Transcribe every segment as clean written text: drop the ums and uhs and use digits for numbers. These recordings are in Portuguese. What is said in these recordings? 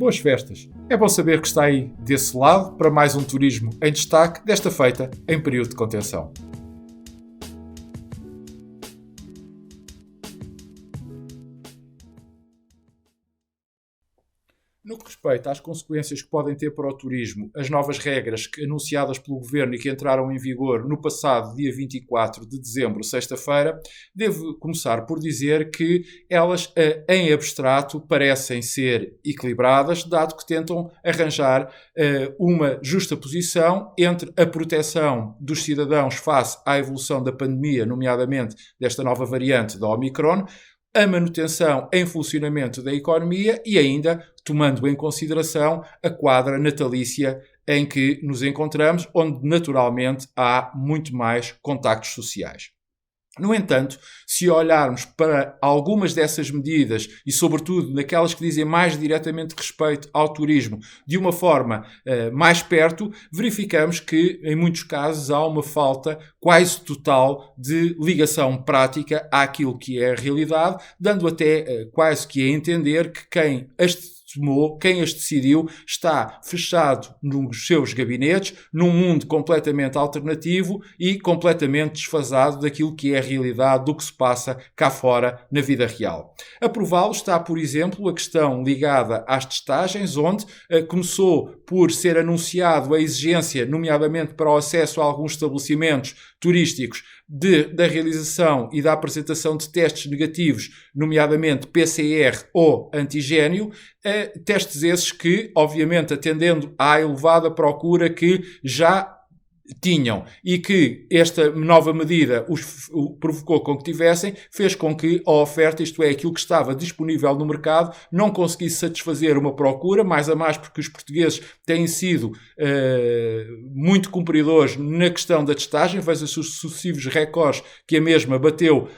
boas festas. É bom saber que está aí desse lado para mais um turismo em destaque, desta feita em período de contenção. No que respeita às consequências que podem ter para o turismo as novas regras anunciadas pelo Governo e que entraram em vigor no passado dia 24 de dezembro, sexta-feira, devo começar por dizer que elas, em abstrato, parecem ser equilibradas, dado que tentam arranjar uma justa posição entre a proteção dos cidadãos face à evolução da pandemia, nomeadamente desta nova variante da Omicron, a manutenção em funcionamento da economia e ainda tomando em consideração a quadra natalícia em que nos encontramos, onde naturalmente há muito mais contactos sociais. No entanto, se olharmos para algumas dessas medidas e, sobretudo, naquelas que dizem mais diretamente respeito ao turismo, de uma forma mais perto, verificamos que, em muitos casos, há uma falta quase total de ligação prática àquilo que é a realidade, dando até quase que a entender que quem as decidiu está fechado nos seus gabinetes, num mundo completamente alternativo e completamente desfasado daquilo que é a realidade do que se passa cá fora na vida real. A prová-lo está, por exemplo, a questão ligada às testagens, onde começou por ser anunciado a exigência, nomeadamente para o acesso a alguns estabelecimentos turísticos, da realização e da apresentação de testes negativos, nomeadamente PCR ou antigénio, testes esses que, obviamente, atendendo à elevada procura que já tinham e que esta nova medida provocou com que tivessem, fez com que a oferta, isto é, aquilo que estava disponível no mercado, não conseguisse satisfazer uma procura, mais a mais porque os portugueses têm sido muito cumpridores na questão da testagem, veja-se os sucessivos recordes que a mesma bateu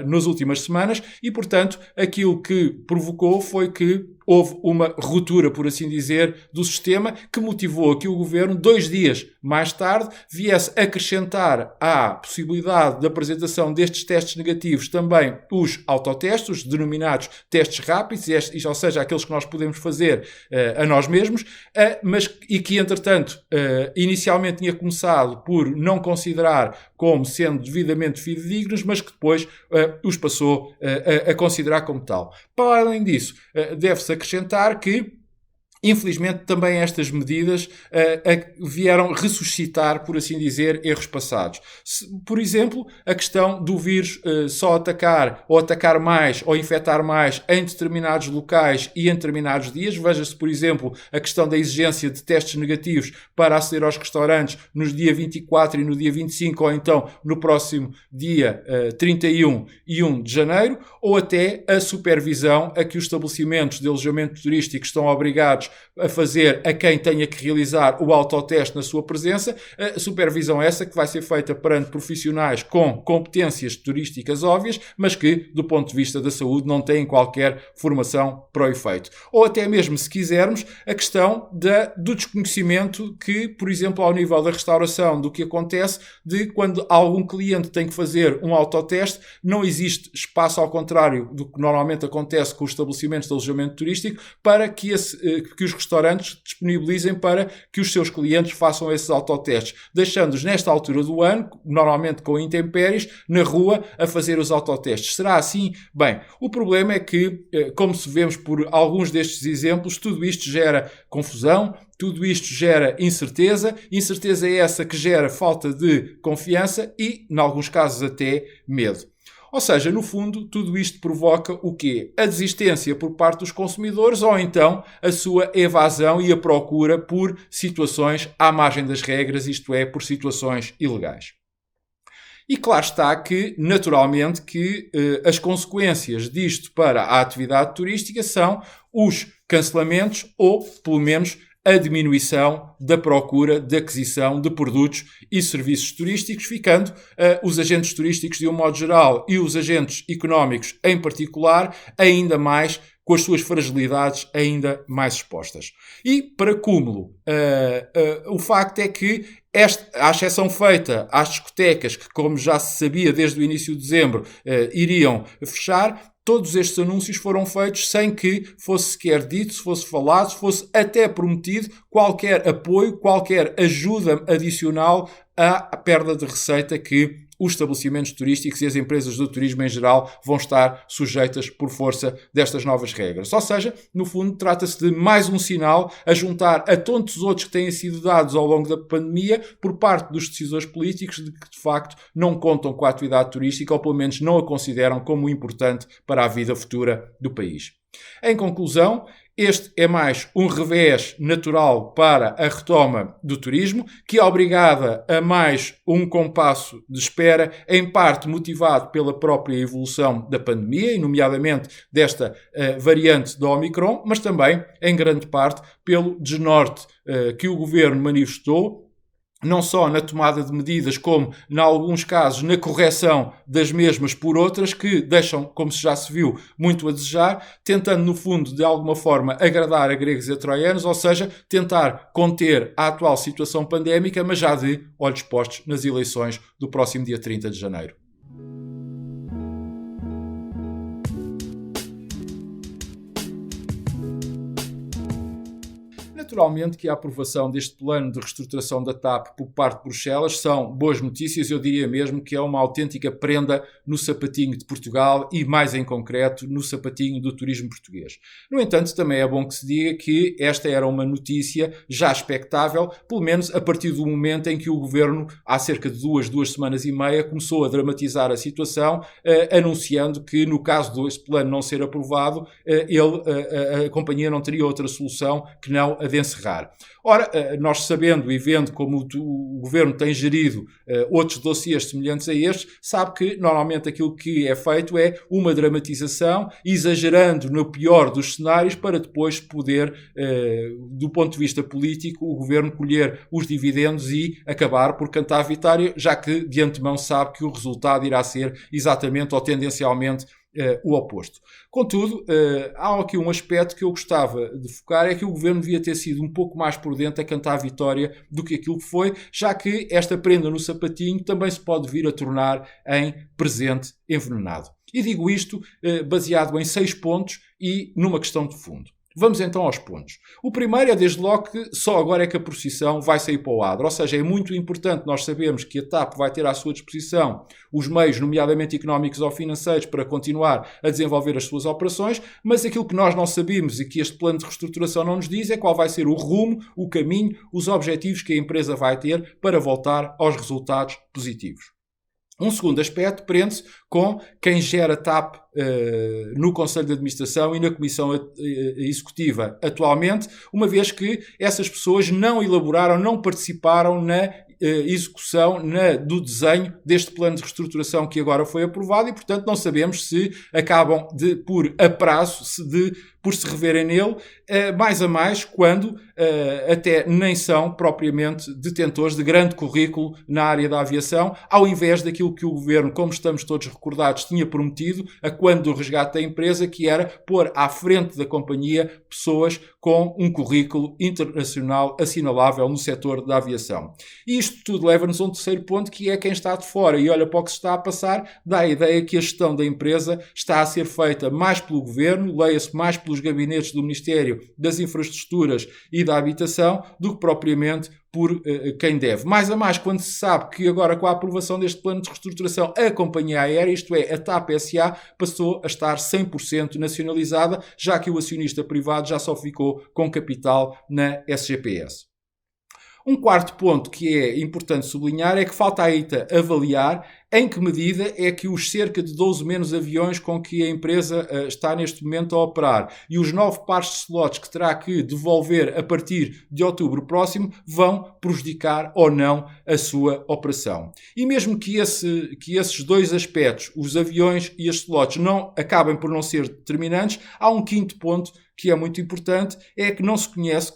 nas últimas semanas e, portanto, aquilo que provocou foi que houve uma ruptura, por assim dizer, do sistema que motivou que o Governo, 2 dias mais tarde, viesse acrescentar à possibilidade de apresentação destes testes negativos também os autotestes, os denominados testes rápidos, ou seja, aqueles que nós podemos fazer a nós mesmos, e que, entretanto, inicialmente tinha começado por não considerar como sendo devidamente fidedignos, mas que depois os passou a considerar como tal. Para além disso, deve-se acrescentar que, infelizmente, também estas medidas vieram ressuscitar, por assim dizer, erros passados. Por exemplo, a questão do vírus só atacar ou atacar mais ou infectar mais em determinados locais e em determinados dias. Veja-se, por exemplo, a questão da exigência de testes negativos para aceder aos restaurantes nos dia 24 e no dia 25 ou então no próximo dia 31 e 1 de janeiro, ou até a supervisão a que os estabelecimentos de alojamento turístico estão obrigados a fazer a quem tenha que realizar o autoteste na sua presença, a supervisão essa que vai ser feita perante profissionais com competências turísticas óbvias, mas que, do ponto de vista da saúde, não têm qualquer formação para o efeito. Ou até mesmo, se quisermos, a questão do desconhecimento que, por exemplo, ao nível da restauração, do que acontece de quando algum cliente tem que fazer um autoteste, não existe espaço, ao contrário do que normalmente acontece com os estabelecimentos de alojamento turístico, para que os restaurantes disponibilizem para que os seus clientes façam esses autotestes, deixando-os nesta altura do ano, normalmente com intempéries, na rua a fazer os autotestes. Será assim? Bem, o problema é que, como se vemos por alguns destes exemplos, tudo isto gera confusão, tudo isto gera incerteza é essa que gera falta de confiança e, em alguns casos, até medo. Ou seja, no fundo, tudo isto provoca o quê? A desistência por parte dos consumidores ou então a sua evasão e a procura por situações à margem das regras, isto é, por situações ilegais. E claro está que, naturalmente, que as consequências disto para a atividade turística são os cancelamentos ou, pelo menos, a diminuição da procura de aquisição de produtos e serviços turísticos, ficando os agentes turísticos de um modo geral e os agentes económicos em particular ainda mais com as suas fragilidades ainda mais expostas. E, para cúmulo, o facto é que a exceção feita às discotecas, que como já se sabia desde o início de dezembro, iriam fechar, todos estes anúncios foram feitos sem que fosse sequer dito, se fosse falado, se fosse até prometido qualquer apoio, qualquer ajuda adicional à perda de receita que os estabelecimentos turísticos e as empresas do turismo em geral vão estar sujeitas por força destas novas regras. Ou seja, no fundo, trata-se de mais um sinal a juntar a tantos outros que têm sido dados ao longo da pandemia por parte dos decisores políticos de que, de facto, não contam com a atividade turística ou, pelo menos, não a consideram como importante para a vida futura do país. Em conclusão, este é mais um revés natural para a retoma do turismo, que é obrigada a mais um compasso de espera, em parte motivado pela própria evolução da pandemia, e nomeadamente desta variante do Omicron, mas também, em grande parte, pelo desnorte que o governo manifestou, não só na tomada de medidas, como, em alguns casos, na correção das mesmas por outras, que deixam, como já se viu, muito a desejar, tentando, no fundo, de alguma forma, agradar a gregos e a troianos, ou seja, tentar conter a atual situação pandémica, mas já de olhos postos nas eleições do próximo dia 30 de janeiro. Naturalmente que a aprovação deste plano de reestruturação da TAP por parte de Bruxelas são boas notícias, eu diria mesmo que é uma autêntica prenda no sapatinho de Portugal e, mais em concreto, no sapatinho do turismo português. No entanto, também é bom que se diga que esta era uma notícia já expectável, pelo menos a partir do momento em que o Governo, há cerca de duas semanas e meia, começou a dramatizar a situação, anunciando que, no caso deste plano não ser aprovado, a companhia não teria outra solução que não a de encerrar. Ora, nós sabendo e vendo como o Governo tem gerido outros dossiês semelhantes a estes, sabe que normalmente aquilo que é feito é uma dramatização, exagerando no pior dos cenários, para depois poder, do ponto de vista político, o Governo colher os dividendos e acabar por cantar a vitória, já que de antemão sabe que o resultado irá ser exatamente ou tendencialmente o oposto. Contudo, há aqui um aspecto que eu gostava de focar, é que o Governo devia ter sido um pouco mais prudente a cantar a vitória do que aquilo que foi, já que esta prenda no sapatinho também se pode vir a tornar em presente envenenado. E digo isto baseado em 6 pontos e numa questão de fundo. Vamos então aos pontos. O primeiro é, desde logo, que só agora é que a procissão vai sair para o adro. Ou seja, é muito importante nós sabermos que a TAP vai ter à sua disposição os meios, nomeadamente económicos ou financeiros, para continuar a desenvolver as suas operações, mas aquilo que nós não sabemos e que este plano de reestruturação não nos diz é qual vai ser o rumo, o caminho, os objetivos que a empresa vai ter para voltar aos resultados positivos. Um segundo aspecto prende-se com quem gera TAP no Conselho de Administração e na Comissão Executiva atualmente, uma vez que essas pessoas não elaboraram, não participaram na execução do desenho deste plano de reestruturação que agora foi aprovado e, portanto, não sabemos se acabam por se reverem nele, mais a mais, quando até nem são propriamente detentores de grande currículo na área da aviação, ao invés daquilo que o Governo, como estamos todos recordados, tinha prometido a quando do resgate da empresa, que era pôr à frente da companhia pessoas com um currículo internacional assinalável no setor da aviação. E isto tudo leva-nos a um terceiro ponto, que é quem está de fora e olha para o que se está a passar, dá a ideia que a gestão da empresa está a ser feita mais pelo Governo, leia-se mais pelos gabinetes do Ministério das Infraestruturas e da Habitação, do que propriamente por quem deve. Mais a mais, quando se sabe que agora, com a aprovação deste plano de reestruturação, a companhia aérea, isto é, a TAP SA, passou a estar 100% nacionalizada, já que o acionista privado já só ficou com capital na SGPS. Um quarto ponto que é importante sublinhar é que falta ainda avaliar em que medida é que os cerca de 12 menos aviões com que a empresa está neste momento a operar e os 9 pares de slots que terá que devolver a partir de outubro próximo vão prejudicar ou não a sua operação. E mesmo que esses dois aspectos, os aviões e as slots, não acabem por não ser determinantes, há um quinto ponto que é muito importante, é que não se conhece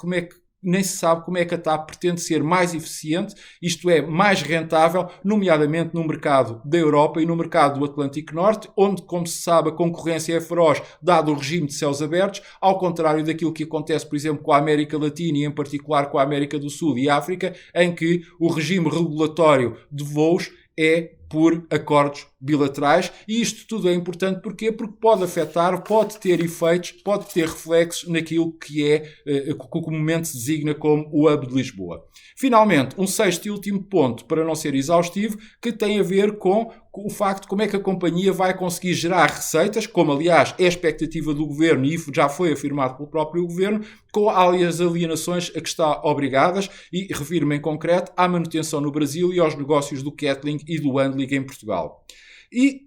nem se sabe como é que a TAP pretende ser mais eficiente, isto é, mais rentável, nomeadamente no mercado da Europa e no mercado do Atlântico Norte, onde, como se sabe, a concorrência é feroz, dado o regime de céus abertos, ao contrário daquilo que acontece, por exemplo, com a América Latina e, em particular, com a América do Sul e África, em que o regime regulatório de voos é por acordos bilaterais, e isto tudo é importante porquê? Porque pode afetar, pode ter efeitos, pode ter reflexos naquilo que é, que comumente se designa como o Hub de Lisboa. Finalmente, um sexto e último ponto, para não ser exaustivo, que tem a ver com o facto de como é que a companhia vai conseguir gerar receitas, como aliás é a expectativa do Governo e já foi afirmado pelo próprio Governo, com as alienações a que está obrigadas, e refiro-me em concreto à manutenção no Brasil e aos negócios do Ketling e do Handling em Portugal. E,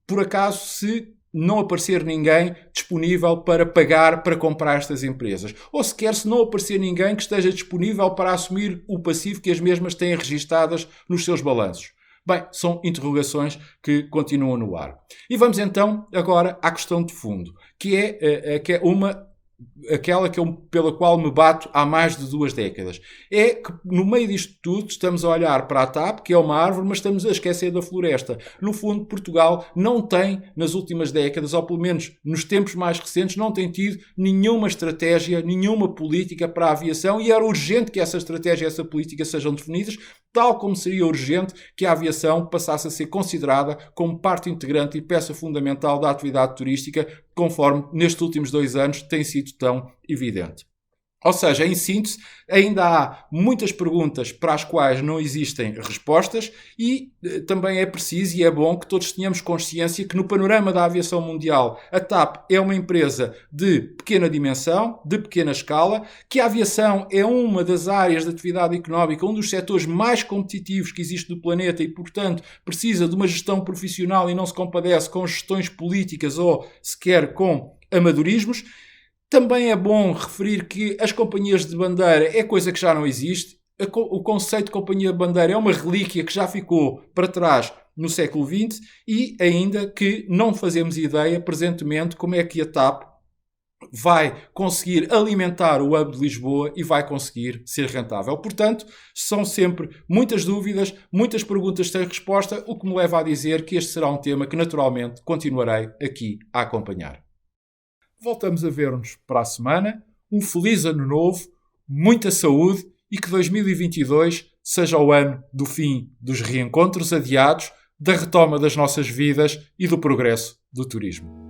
por acaso, se não aparecer ninguém disponível para pagar para comprar estas empresas, ou sequer se não aparecer ninguém que esteja disponível para assumir o passivo que as mesmas têm registadas nos seus balanços. Bem, são interrogações que continuam no ar. E vamos então agora à questão de fundo, que é aquela pela qual me bato há mais de 2 décadas. É que no meio disto tudo estamos a olhar para a TAP, que é uma árvore, mas estamos a esquecer da floresta. No fundo, Portugal não tem, nas últimas décadas, ou pelo menos nos tempos mais recentes, não tem tido nenhuma estratégia, nenhuma política para a aviação, e era urgente que essa estratégia e essa política sejam definidas, tal como seria urgente que a aviação passasse a ser considerada como parte integrante e peça fundamental da atividade turística, conforme nestes últimos 2 anos tem sido tão evidente. Ou seja, em síntese, ainda há muitas perguntas para as quais não existem respostas, e também é preciso e é bom que todos tenhamos consciência que no panorama da aviação mundial a TAP é uma empresa de pequena dimensão, de pequena escala, que a aviação é uma das áreas de atividade económica, um dos setores mais competitivos que existe no planeta e, portanto, precisa de uma gestão profissional e não se compadece com gestões políticas ou sequer com amadorismos. Também é bom referir que as companhias de bandeira é coisa que já não existe. O conceito de companhia de bandeira é uma relíquia que já ficou para trás no século XX, e ainda que não fazemos ideia presentemente como é que a TAP vai conseguir alimentar o Hub de Lisboa e vai conseguir ser rentável. Portanto, são sempre muitas dúvidas, muitas perguntas sem resposta, o que me leva a dizer que este será um tema que naturalmente continuarei aqui a acompanhar. Voltamos a ver-nos para a semana. Um feliz ano novo, muita saúde, e que 2022 seja o ano do fim dos reencontros adiados, da retoma das nossas vidas e do progresso do turismo.